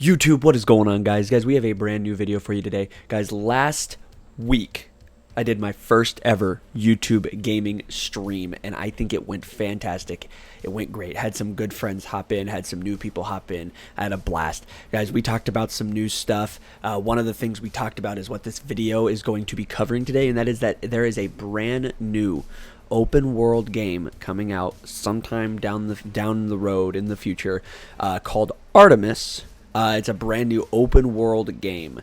YouTube, what is going on, guys? Guys, we have a brand new video for you today. Guys, last week, I did my first ever YouTube gaming stream, and I think it went fantastic. It went great. Had some good friends hop in, had some new people hop in. I had a blast. Guys, we talked about some new stuff. One of the things we talked about is what this video is going to be covering today, and that is that there is a brand new open world game coming out sometime down the road in the future called Artemis. It's a brand new open world game,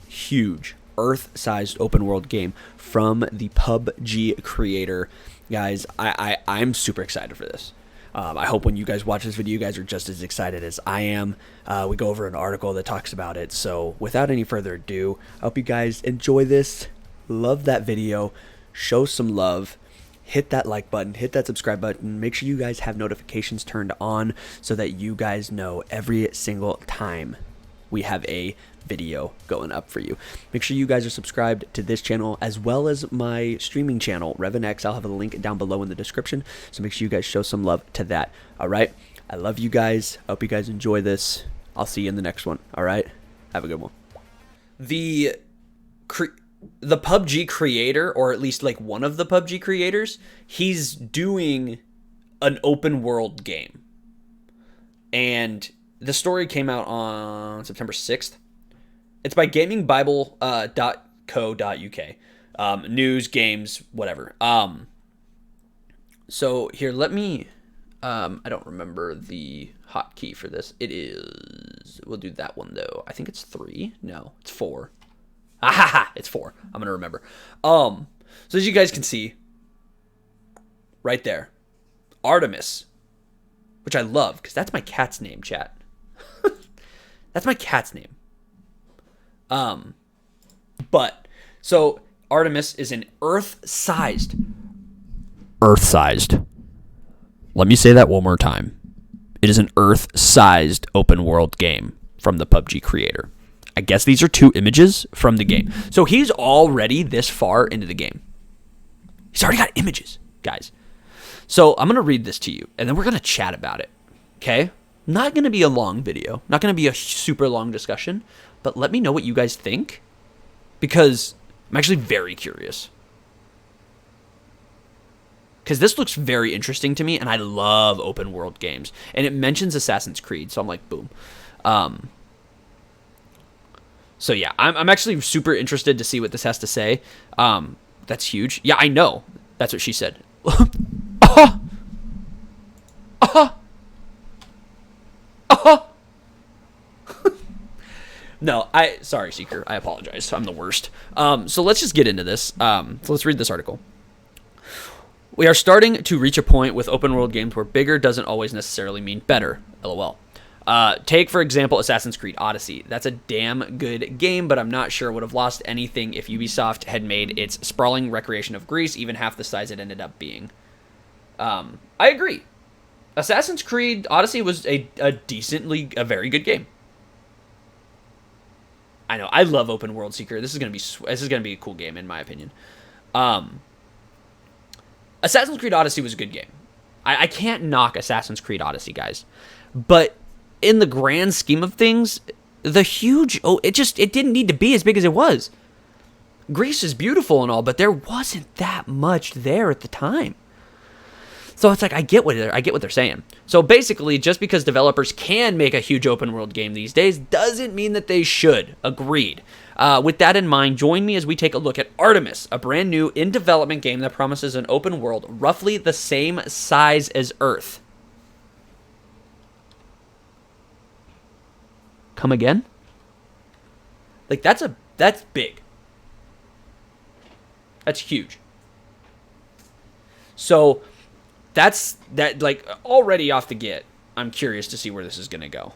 huge Earth-sized open world game from the PUBG creator. Guys, I'm super excited for this. I hope when you guys watch this video, you guys are just as excited as I am. We go over an article that talks about it. So without any further ado, I hope you guys enjoy this. Love that video. Show some love. Hit that like button, hit that subscribe button. Make sure you guys have notifications turned on so that you guys know every single time we have a video going up for you. Make sure you guys are subscribed to this channel as well as my streaming channel, RevanX. I'll have a link down below in the description, so make sure you guys show some love to that. All right, I love you guys. I hope you guys enjoy this. I'll see you in the next one. All right, have a good one. The PUBG creator, or at least like one of the PUBG creators, he's doing an open world game. And the story came out on September 6th. It's by gamingbible.co.uk. News, games, whatever. So here, let me, I don't remember the hotkey for this. It is, we'll do that one though. I think it's 3. No, it's 4. Ah, it's 4. I'm gonna remember. So as you guys can see, right there, Artemis, which I love because that's my cat's name, chat. That's my cat's name. But so Artemis is an Earth-sized. Let me say that one more time. It is an Earth-sized open world game from the PUBG creator. I guess these are 2 images from the game. So he's already this far into the game. He's already got images, guys. So I'm going to read this to you, and then we're going to chat about it, okay? Not going to be a long video. Not going to be a super long discussion, but let me know what you guys think, because I'm actually very curious. Because this looks very interesting to me, and I love open world games. And it mentions Assassin's Creed, so I'm like, boom. So yeah, I'm actually super interested to see what this has to say. That's huge. Yeah, I know. That's what she said. No, sorry, Seeker. I apologize. I'm the worst. So let's just get into this. So let's read this article. We are starting to reach a point with open world games where bigger doesn't always necessarily mean better. LOL. Take, for example, Assassin's Creed Odyssey. That's a damn good game, but I'm not sure it would have lost anything if Ubisoft had made its sprawling recreation of Greece even half the size it ended up being. I agree. Assassin's Creed Odyssey was a very good game. I know. I love open world Seeker. This is gonna be a cool game in my opinion. Assassin's Creed Odyssey was a good game. I can't knock Assassin's Creed Odyssey, guys, but in the grand scheme of things, it didn't need to be as big as it was. Greece is beautiful and all, but there wasn't that much there at the time. So it's like, I get what they're saying. So basically, just because developers can make a huge open world game these days doesn't mean that they should. Agreed. With that in mind, join me as we take a look at Artemis, a brand new in development game that promises an open world roughly the same size as Earth. Come again? Like, that's big. That's huge. So like already off the get, I'm curious to see where this is going to go.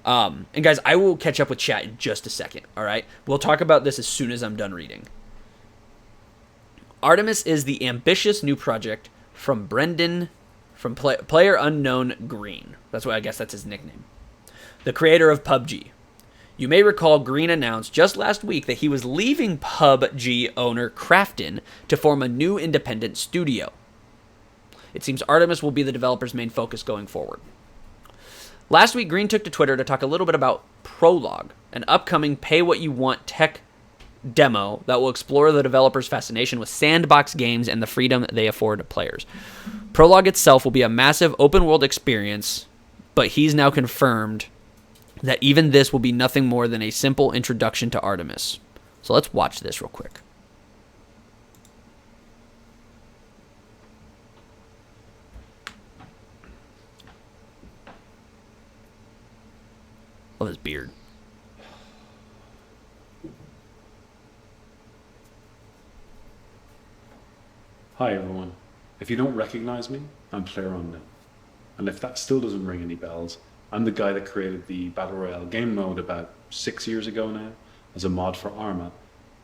And guys, I will catch up with chat in just a second, all right? We'll talk about this as soon as I'm done reading. Artemis is the ambitious new project from Brendan, from Player Unknown Green. I guess that's his nickname. The creator of PUBG. You may recall Green announced just last week that he was leaving PUBG owner Krafton to form a new independent studio. It seems Artemis will be the developer's main focus going forward. Last week, Green took to Twitter to talk a little bit about Prologue, an upcoming pay-what-you-want tech demo that will explore the developers' fascination with sandbox games and the freedom they afford to players. Prologue itself will be a massive open-world experience, but he's now confirmed that even this will be nothing more than a simple introduction to Artemis. So let's watch this real quick. Love his beard. Hi everyone. If you don't recognize me, I'm PlayerUnknown. And if that still doesn't ring any bells, I'm the guy that created the Battle Royale game mode about 6 years ago now as a mod for Arma.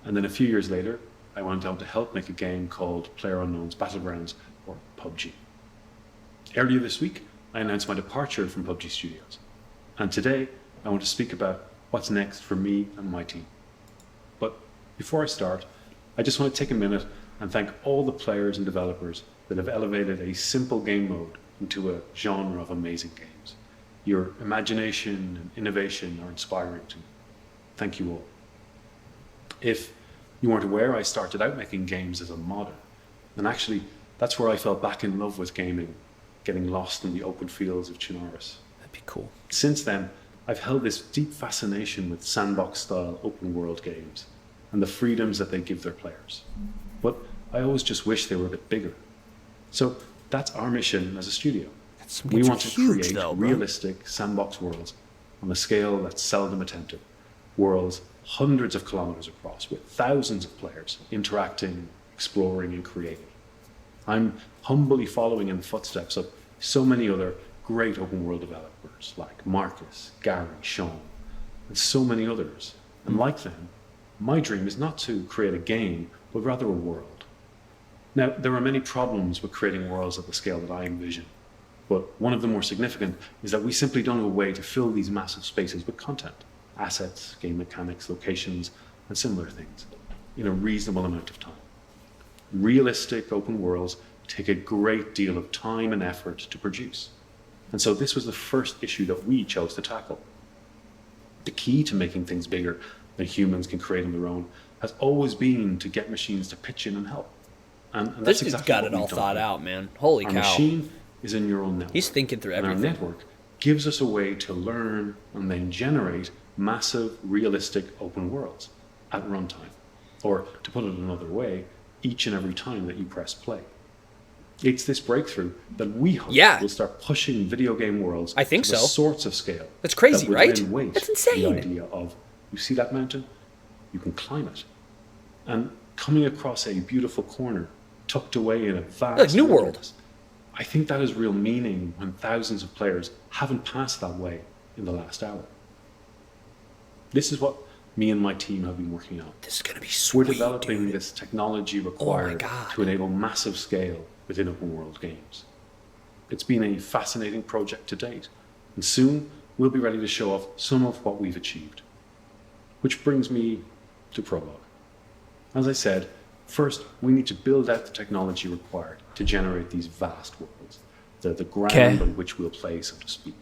And then a few years later, I went on to help make a game called PlayerUnknown's Battlegrounds, or PUBG. Earlier this week, I announced my departure from PUBG Studios. And today, I want to speak about what's next for me and my team. But before I start, I just want to take a minute and thank all the players and developers that have elevated a simple game mode into a genre of amazing games. Your imagination and innovation are inspiring to me. Thank you all. If you weren't aware, I started out making games as a modder, and actually that's where I fell back in love with gaming, getting lost in the open fields of Chernarus. That'd be cool. Since then, I've held this deep fascination with sandbox-style open-world games and the freedoms that they give their players. But I always just wish they were a bit bigger. So that's our mission as a studio. We want to create realistic sandbox worlds on a scale that's seldom attempted. Worlds hundreds of kilometers across with thousands of players interacting, exploring, and creating. I'm humbly following in the footsteps of so many other great open world developers like Marcus, Gary, Sean, and so many others. And like them, my dream is not to create a game, but rather a world. Now, there are many problems with creating worlds at the scale that I envision, but one of the more significant is that we simply don't have a way to fill these massive spaces with content, assets, game mechanics, locations, and similar things in a reasonable amount of time. Realistic open worlds take a great deal of time and effort to produce. And so this was the first issue that we chose to tackle. The key to making things bigger than humans can create on their own has always been to get machines to pitch in and help. And This dude's got it all thought out, man. Holy cow. Our machine is a neural network. He's thinking through everything. And our network gives us a way to learn and then generate massive, realistic open worlds at runtime. Or, to put it another way, each and every time that you press play. It's this breakthrough that we hope will start pushing video game worlds to the sorts of scale. That's crazy, right? That's insane. The idea of, you see that mountain? You can climb it. And coming across a beautiful corner, tucked away in a vast like New World. I think that has real meaning when thousands of players haven't passed that way in the last hour. This is what me and my team have been working on. This is going to be sweet, We're developing this technology required to enable massive scale within open world games. It's been a fascinating project to date, and soon we'll be ready to show off some of what we've achieved. Which brings me to Prologue. As I said, first we need to build out the technology required to generate these vast worlds, the ground on which we'll play, so to speak.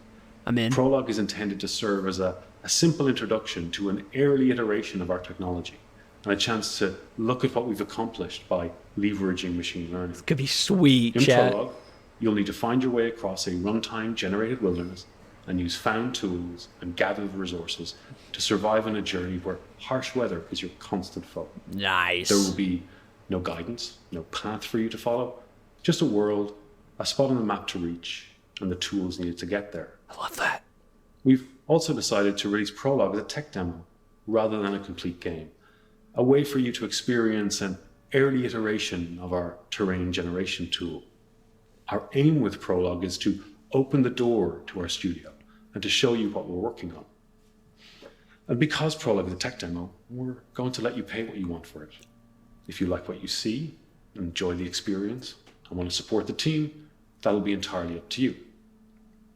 I'm in. Prologue is intended to serve as a simple introduction to an early iteration of our technology, and a chance to look at what we've accomplished by leveraging machine learning. This could be sweet, In Prologue, you'll need to find your way across a runtime-generated wilderness and use found tools and gathered resources to survive on a journey where harsh weather is your constant foe. Nice. There will be no guidance, no path for you to follow, just a world, a spot on the map to reach, and the tools needed to get there. I love that. We've also decided to release Prologue as a tech demo rather than a complete game, a way for you to experience an early iteration of our terrain generation tool. Our aim with Prologue is to open the door to our studio and to show you what we're working on. And because Prologue is a tech demo, we're going to let you pay what you want for it. If you like what you see, enjoy the experience, and want to support the team, that'll be entirely up to you.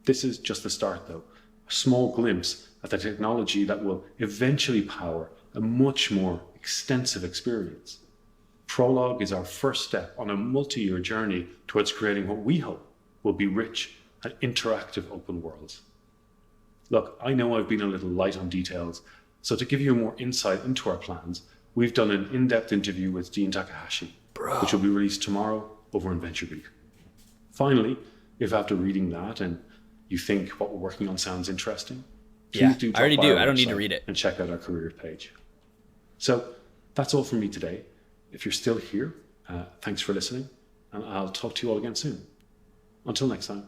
This is just the start though, a small glimpse at the technology that will eventually power a much more extensive experience. Prologue is our first step on a multi-year journey towards creating what we hope will be rich and interactive open worlds. Look, I know I've been a little light on details, so to give you more insight into our plans, we've done an in-depth interview with Dean Takahashi, which will be released tomorrow over in VentureBeat. Finally, if after reading that and you think what we're working on sounds interesting, please do drop by our I don't need to website read it. and check out our career page. So that's all from me today. If you're still here, thanks for listening, and I'll talk to you all again soon. Until next time,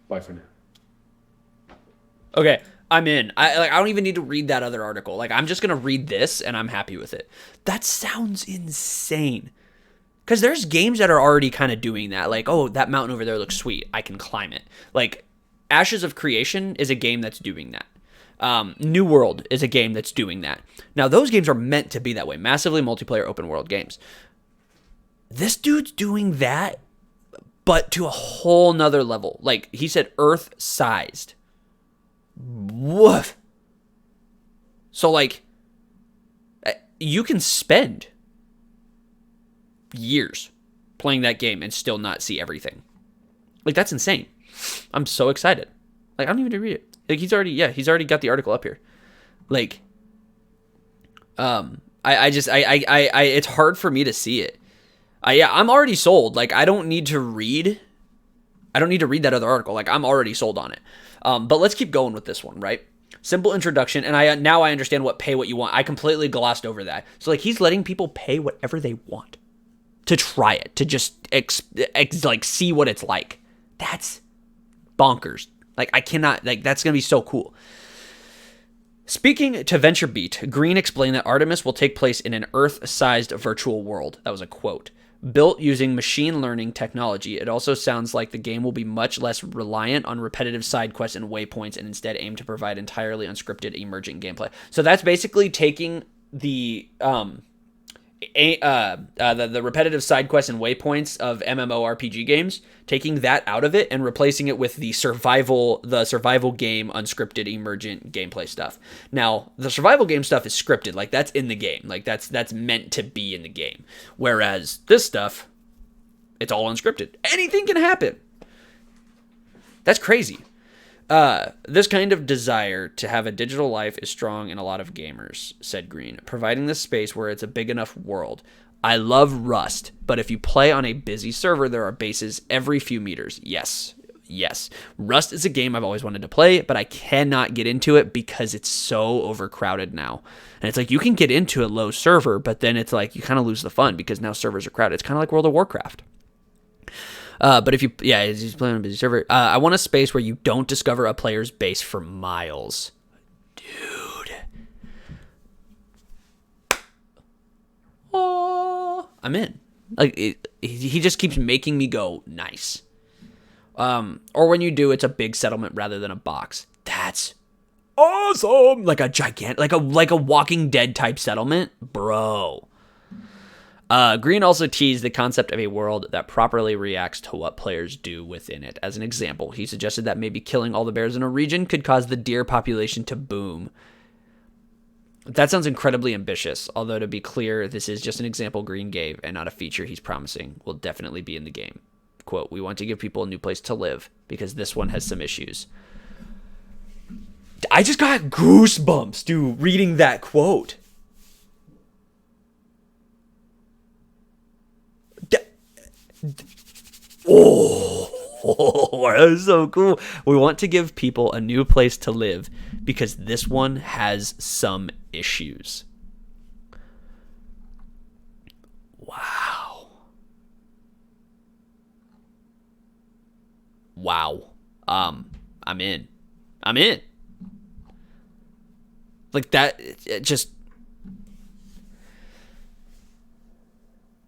bye for now. Okay, I'm in. I don't even need to read that other article. Like, I'm just gonna read this, and I'm happy with it. That sounds insane. Because there's games that are already kind of doing that. Like, oh, that mountain over there looks sweet. I can climb it. Like, Ashes of Creation is a game that's doing that. New World is a game that's doing that. Now, those games are meant to be that way. Massively multiplayer open world games. This dude's doing that, but to a whole nother level. Like, he said Earth-sized. Woof. So, like, you can spend years playing that game and still not see everything. Like, that's insane. I'm so excited. Like, I don't even need to read it. Like, he's already got the article up here. Like, it's hard for me to see it. I'm already sold. Like, I don't need to read that other article. Like, I'm already sold on it. But let's keep going with this one, right? Simple introduction, and now I understand what pay what you want. I completely glossed over that. So, like, he's letting people pay whatever they want to try it, to just like see what it's like. That's bonkers. Like, I cannot, like, that's gonna be so cool. Speaking to VentureBeat, Green explained that Artemis will take place in an Earth-sized virtual world. That was a quote. Built using machine learning technology, it also sounds like the game will be much less reliant on repetitive side quests and waypoints and instead aim to provide entirely unscripted emergent gameplay. So that's basically taking the repetitive side quests and waypoints of MMORPG games, taking that out of it and replacing it with the survival game unscripted emergent gameplay stuff. Now, the survival game stuff is scripted, like that's in the game, like that's meant to be in the game. Whereas this stuff, it's all unscripted. Anything can happen. That's crazy. This kind of desire to have a digital life is strong in a lot of gamers, said Green, providing this space where it's a big enough world. I love Rust, but if you play on a busy server, there are bases every few meters. Yes. Rust is a game I've always wanted to play, but I cannot get into it because it's so overcrowded now. And it's like, you can get into a low server, but then it's like, you kind of lose the fun because now servers are crowded. It's kind of like World of Warcraft. But if he's playing on a busy server. I want a space where you don't discover a player's base for miles. Dude. Oh, I'm in. Like, he just keeps making me go, nice. Or when you do, it's a big settlement rather than a box. That's awesome. Like a gigantic, like a Walking Dead type settlement. Bro. Green also teased the concept of a world that properly reacts to what players do within it. As an example, he suggested that maybe killing all the bears in a region could cause the deer population to boom. That sounds incredibly ambitious, although to be clear, this is just an example Green gave and not a feature he's promising will definitely be in the game. Quote, we want to give people a new place to live because this one has some issues. I just got goosebumps, dude, reading that quote. Oh, that was so cool. We want to give people a new place to live because this one has some issues. Wow. I'm in. Like that, it just,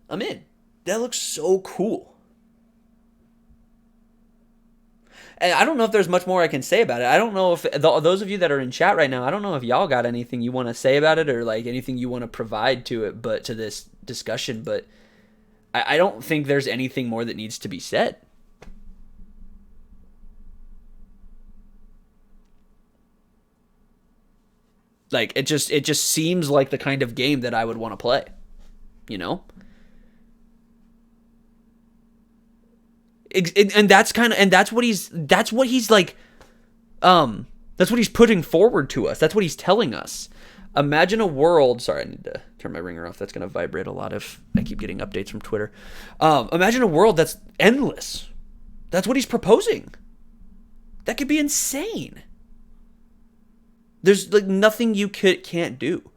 I'm in. That looks so cool. And I don't know if there's much more I can say about it. I don't know if those of you that are in chat right now, I don't know if y'all got anything you want to say about it or like anything you want to provide to it, but to this discussion. But I don't think there's anything more that needs to be said. Like it just seems like the kind of game that I would want to play, you know? And that's what he's like That's what he's putting forward to us. That's what he's telling us. Imagine a world. Sorry, I need to turn my ringer off. That's going to vibrate a lot if I keep getting updates from Twitter. Imagine a world that's endless. That's what he's proposing. That could be insane. There's like nothing you can't do.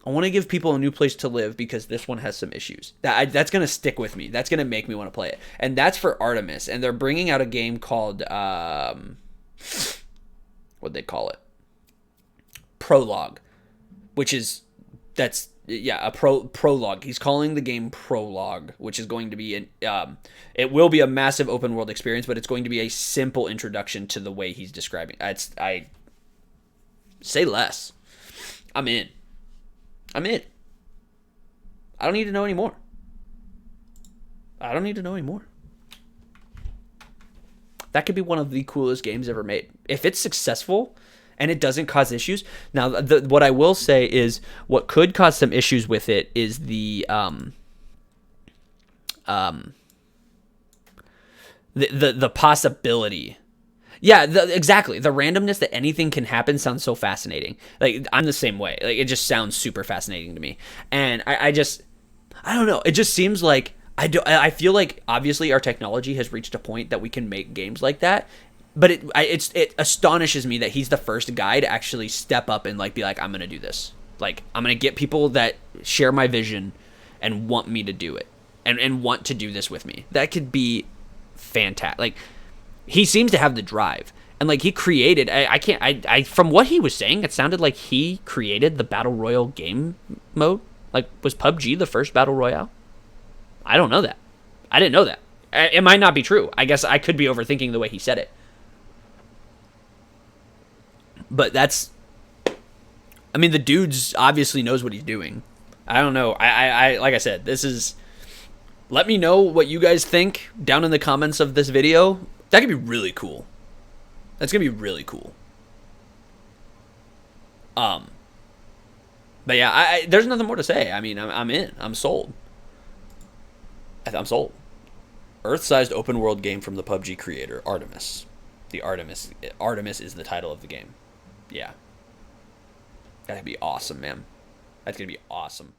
I want to give people a new place to live because this one has some issues. That's going to stick with me. That's going to make me want to play it. And that's for Artemis. And they're bringing out a game called, what'd they call it? Prologue. Which is, a prologue. He's calling the game Prologue, which is going to be, it will be a massive open world experience, but it's going to be a simple introduction to the way he's describing. I say less. I'm in. I don't need to know anymore. That could be one of the coolest games ever made. If it's successful and it doesn't cause issues. Now, what I will say is what could cause some issues with it is the possibility. Yeah, exactly. The randomness that anything can happen sounds so fascinating. Like, I'm the same way. Like, it just sounds super fascinating to me. And I don't know. It just seems like, I feel like, obviously, our technology has reached a point that we can make games like that. But it astonishes me that he's the first guy to actually step up and, like, be like, I'm going to do this. Like, I'm going to get people that share my vision and want me to do it. And want to do this with me. That could be fantastic. Like, he seems to have the drive, and like he created. I from what he was saying, it sounded like he created the battle royale game mode. Like, was PUBG the first battle royale? I don't know that. I didn't know that. It might not be true. I guess I could be overthinking the way he said it. But I mean, the dude's obviously knows what he's doing. I don't know. I like I said, this is. Let me know what you guys think down in the comments of this video. That could be really cool. That's going to be really cool. But yeah, there's nothing more to say. I mean, I'm in. I'm sold. I'm sold. Earth-sized open world game from the PUBG creator, Artemis. Artemis is the title of the game. Yeah. That'd be awesome, man. That's going to be awesome.